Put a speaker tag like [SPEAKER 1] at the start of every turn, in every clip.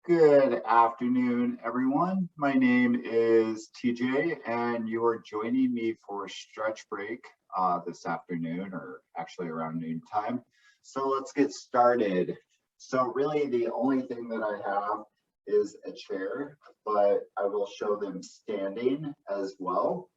[SPEAKER 1] Good afternoon, everyone. My name is TJ, and you are joining me for stretch break this afternoon, or actually around noon time. So let's get started. So really the only thing that I have is a chair, but I will show them standing as well.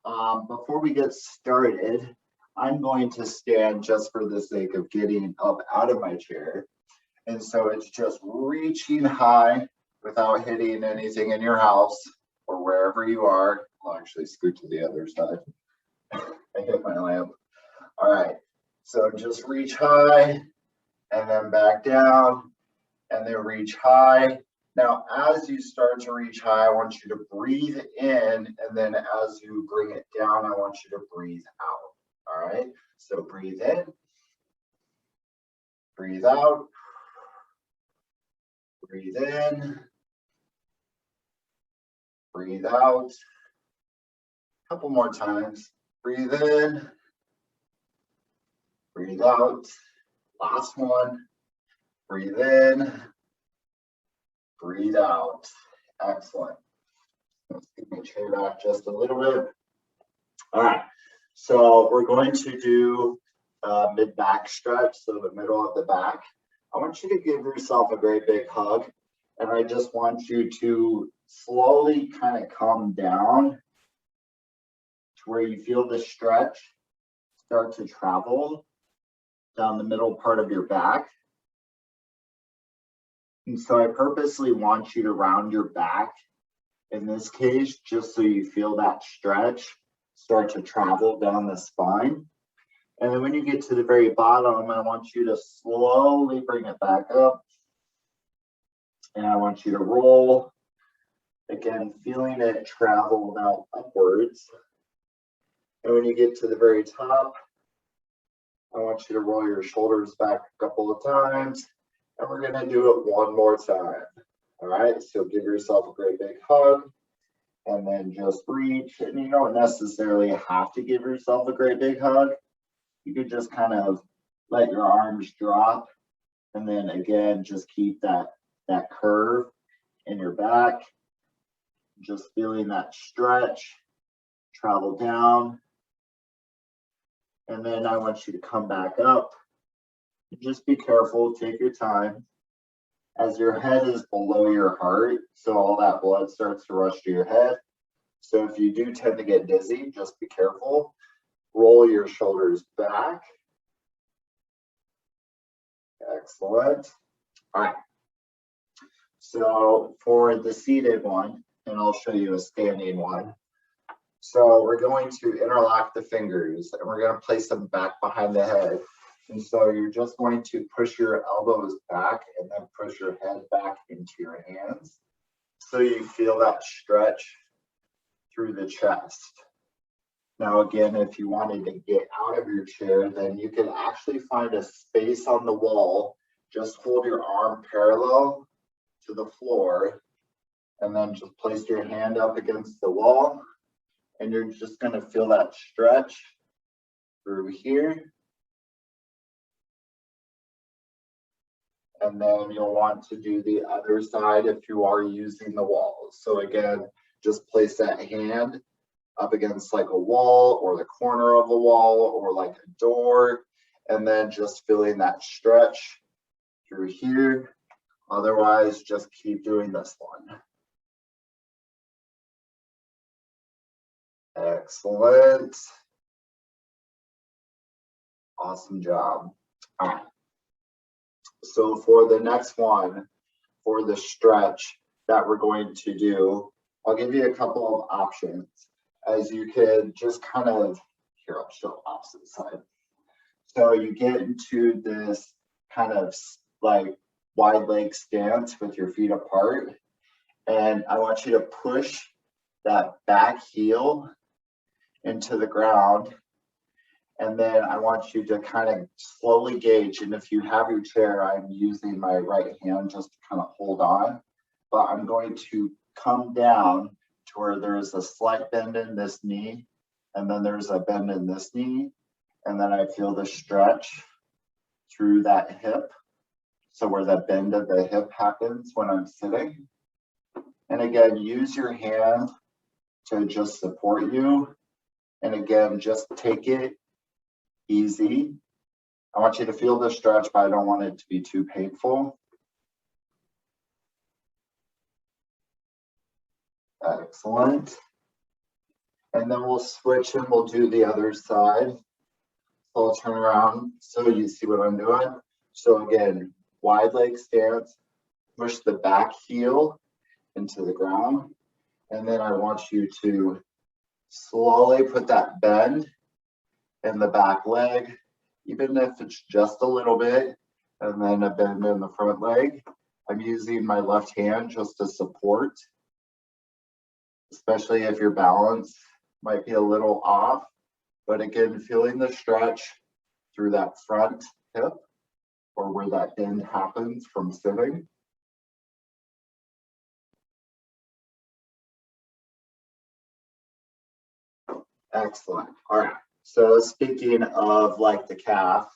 [SPEAKER 1] Before we get started, I'm going to stand just for the sake of getting up out of my chair. And so it's just reaching high without hitting anything in your house or wherever you are. I'll actually scoot to the other side. I hit my lamp. All right. So just reach high and then back down and then reach high. Now, as you start to reach high, I want you to breathe in. And then as you bring it down, I want you to breathe out. All right. So breathe in, breathe out. Breathe in, breathe out. A couple more times. Breathe in, breathe out. Last one. Breathe in, breathe out. Excellent. Let's get my chair back just a little bit. All right. So we're going to do mid-back stretch, so the middle of the back. I want you to give yourself a great big hug, and I just want you to slowly kind of come down to where you feel the stretch start to travel down the middle part of your back. And so I purposely want you to round your back in this case, just so you feel that stretch start to travel down the spine. And then when you get to the very bottom, I want you to slowly bring it back up. And I want you to roll. Again, feeling it travel now upwards. And when you get to the very top, I want you to roll your shoulders back a couple of times. And we're going to do it one more time. All right, so give yourself a great big hug. And then just reach. And you don't necessarily have to give yourself a great big hug. You could just kind of let your arms drop. And then again, just keep that curve in your back. Just feeling that stretch, travel down. And then I want you to come back up. Just be careful, take your time. As your head is below your heart, so all that blood starts to rush to your head. So if you do tend to get dizzy, just be careful. Roll your shoulders back. Excellent. All right. So for the seated one, and I'll show you a standing one. So we're going to interlock the fingers and we're going to place them back behind the head. And so you're just going to push your elbows back and then push your head back into your hands. So you feel that stretch through the chest. Now, again, if you wanted to get out of your chair, then you can actually find a space on the wall. Just hold your arm parallel to the floor and then just place your hand up against the wall. And you're just going to feel that stretch through here. And then you'll want to do the other side if you are using the wall. So again, just place that hand up against like a wall or the corner of a wall or like a door, and then just feeling that stretch through here. Otherwise, just keep doing this one. Excellent. Awesome job. All right. So for the next one, for the stretch that we're going to do, I'll give you a couple of options. As you could just kind of, here, I'll show opposite side. So you get into this kind of like wide leg stance with your feet apart. And I want you to push that back heel into the ground. And then I want you to kind of slowly gauge. And if you have your chair, I'm using my right hand just to kind of hold on. But I'm going to come down to where there's a slight bend in this knee, and then there's a bend in this knee, and then I feel the stretch through that hip. So where the bend of the hip happens when I'm sitting. And again, use your hand to just support you. And again, just take it easy. I want you to feel the stretch, but I don't want it to be too painful. Excellent. And then we'll switch and we'll do the other side. So I'll turn around so you see what I'm doing. So again, wide leg stance, push the back heel into the ground. And then I want you to slowly put that bend in the back leg, even if it's just a little bit, and then a bend in the front leg. I'm using my left hand just to support, especially if your balance might be a little off. But again, feeling the stretch through that front hip or where that bend happens from sitting. Excellent. All right. So speaking of like the calf,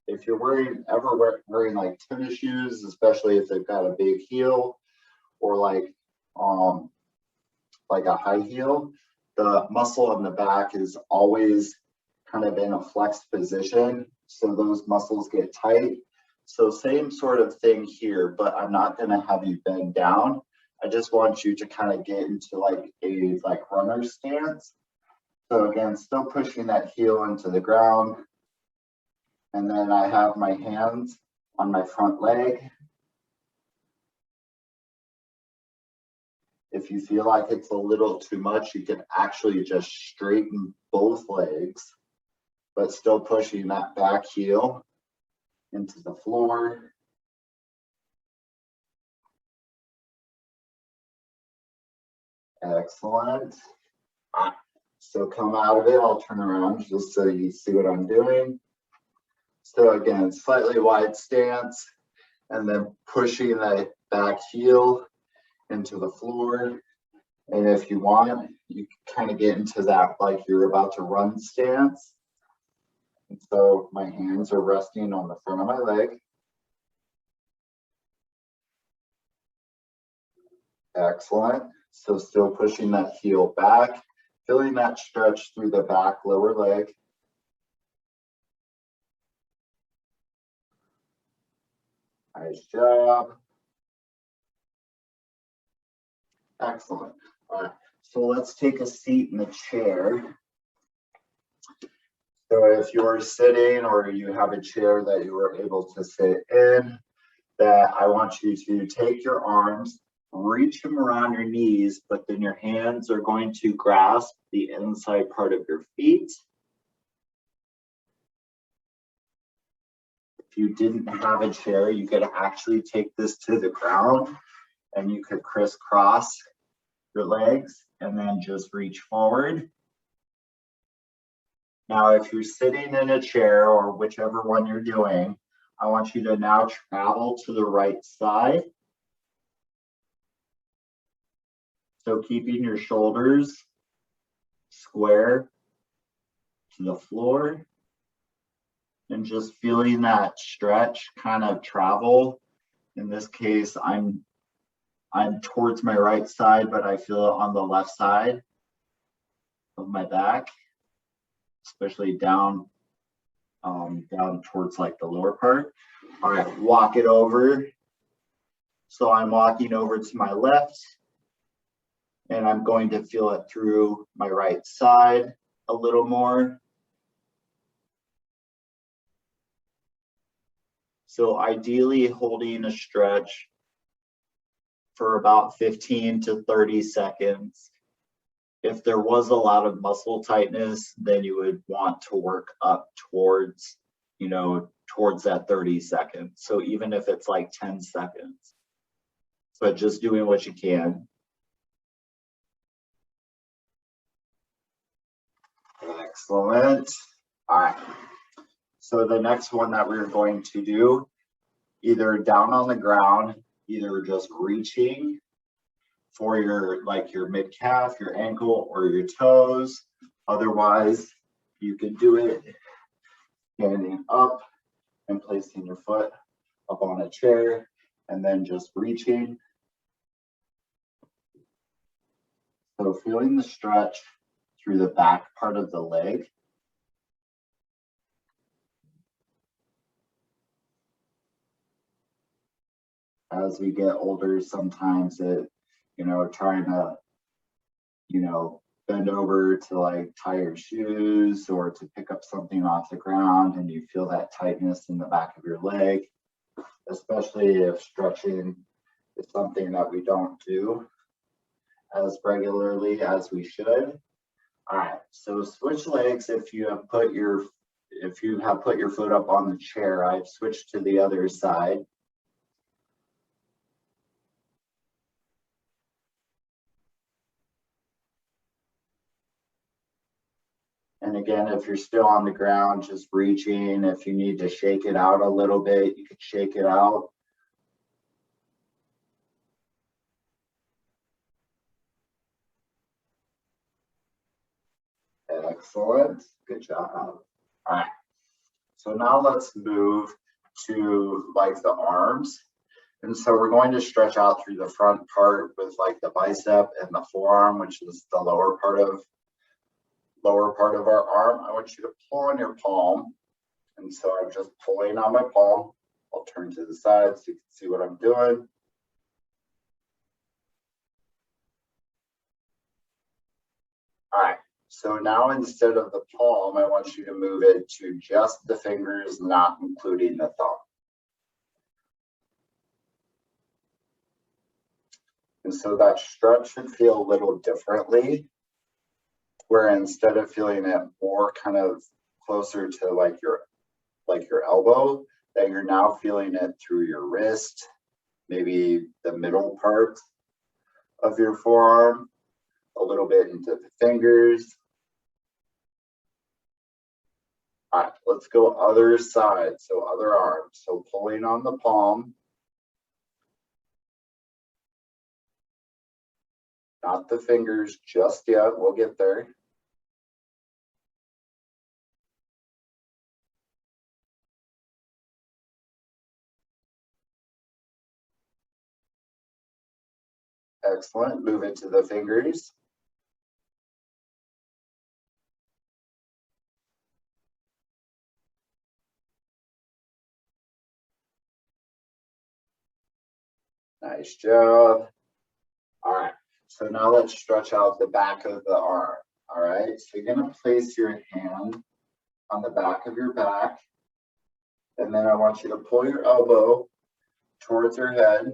[SPEAKER 1] if you're wearing like tennis shoes, especially if they've got a big heel or like a high heel, the muscle in the back is always kind of in a flexed position. So those muscles get tight. So same sort of thing here, but I'm not going to have you bend down. I just want you to kind of get into like a runner stance. So again, still pushing that heel into the ground. And then I have my hands on my front leg. If you feel like it's a little too much, you can actually just straighten both legs, but still pushing that back heel into the floor. Excellent. So come out of it, I'll turn around just so you see what I'm doing. So again, slightly wide stance, and then pushing the back heel into the floor. And if you want, you can kind of get into that like you're about to run stance. And so my hands are resting on the front of my leg. Excellent. So still pushing that heel back, feeling that stretch through the back lower leg. Nice job. Excellent. All right. So let's take a seat in the chair. So if you're sitting or you have a chair that you are able to sit in, that I want you to take your arms, reach them around your knees, but then your hands are going to grasp the inside part of your feet. If you didn't have a chair, you could actually take this to the ground and you could crisscross your legs and then just reach forward. Now, if you're sitting in a chair or whichever one you're doing, I want you to now travel to the right side. So keeping your shoulders square to the floor and just feeling that stretch kind of travel. In this case, I'm towards my right side, but I feel it on the left side of my back, especially down towards like the lower part. All right, walk it over. So I'm walking over to my left and I'm going to feel it through my right side a little more. So ideally holding a stretch for about 15 to 30 seconds. If there was a lot of muscle tightness, then you would want to work up towards, towards that 30 seconds. So even if it's like 10 seconds, but just doing what you can. Excellent. All right. So the next one that we're going to do, either down on the ground, either just reaching for your mid calf, your ankle, or your toes. Otherwise, you can do it standing up and placing your foot up on a chair, and then just reaching. So feeling the stretch through the back part of the leg. As we get older, sometimes trying to, bend over to like tie your shoes or to pick up something off the ground, and you feel that tightness in the back of your leg, especially if stretching is something that we don't do as regularly as we should. All right, so switch legs. If you have put your foot up on the chair, I've switched to the other side. And again, if you're still on the ground, just reaching. If you need to shake it out a little bit, you could shake it out. Excellent. Good job. All right. So now let's move to like the arms. And so we're going to stretch out through the front part with like the bicep and the forearm, which is the lower part of our arm. I want you to pull on your palm. And so I'm just pulling on my palm. I'll turn to the side so you can see what I'm doing. All right. So now instead of the palm, I want you to move it to just the fingers, not including the thumb. And so that stretch should feel a little differently, where instead of feeling it more kind of closer to like your elbow, that you're now feeling it through your wrist, maybe the middle part of your forearm, a little bit into the fingers. All right, let's go other side, so other arm. So pulling on the palm, not the fingers just yet, we'll get there. Excellent, move it to the fingers. Nice job. All right, so now let's stretch out the back of the arm. All right, so you're gonna place your hand on the back of your back, and then I want you to pull your elbow towards your head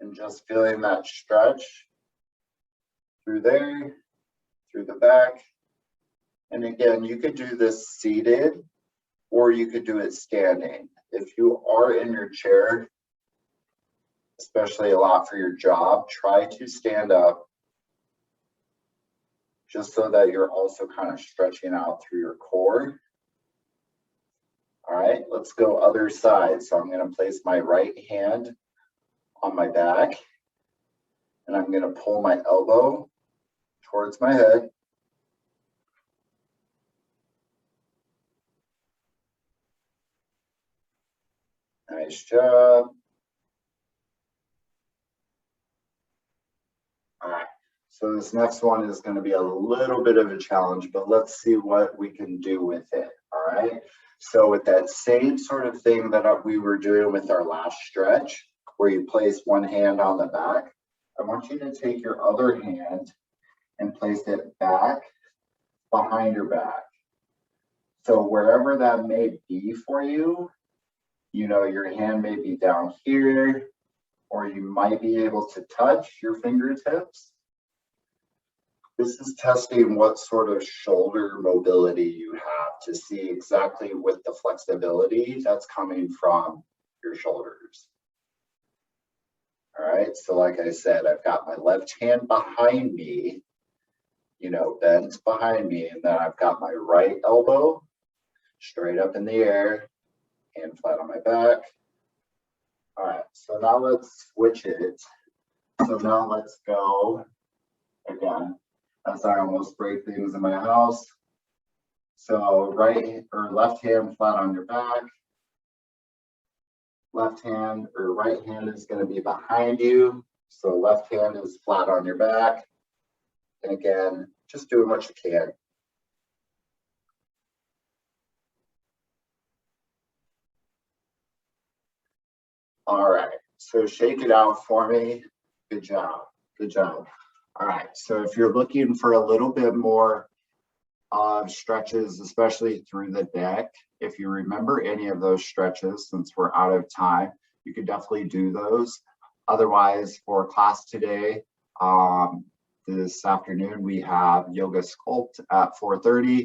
[SPEAKER 1] and just feeling that stretch through there, through the back. And again, you could do this seated or you could do it standing. If you are in your chair, especially a lot for your job, try to stand up just so that you're also kind of stretching out through your core. All right, let's go other side. So I'm going to place my right hand on my back, and I'm going to pull my elbow towards my head. Nice job. All right, so this next one is going to be a little bit of a challenge, but let's see what we can do with it. All right, so with that same sort of thing that we were doing with our last stretch, where you place one hand on the back, I want you to take your other hand and place it back behind your back. So wherever that may be for you, your hand may be down here, or you might be able to touch your fingertips. This is testing what sort of shoulder mobility you have to see exactly with the flexibility that's coming from your shoulders. All right, so like I said, I've got my left hand behind me, bent behind me, and then I've got my right elbow straight up in the air, hand flat on my back. All right, so now let's switch it. So now let's go again, as I almost break things in my house. So right or left hand flat on your back. left hand or right hand is going to be behind you. So left hand is flat on your back. And again, just doing what you can. All right, so shake it out for me. Good job, good job. All right, so if you're looking for a little bit more stretches, especially through the neck, if you remember any of those stretches, since we're out of time, you could definitely do those. Otherwise, for class today, this afternoon, we have yoga sculpt at 4:30.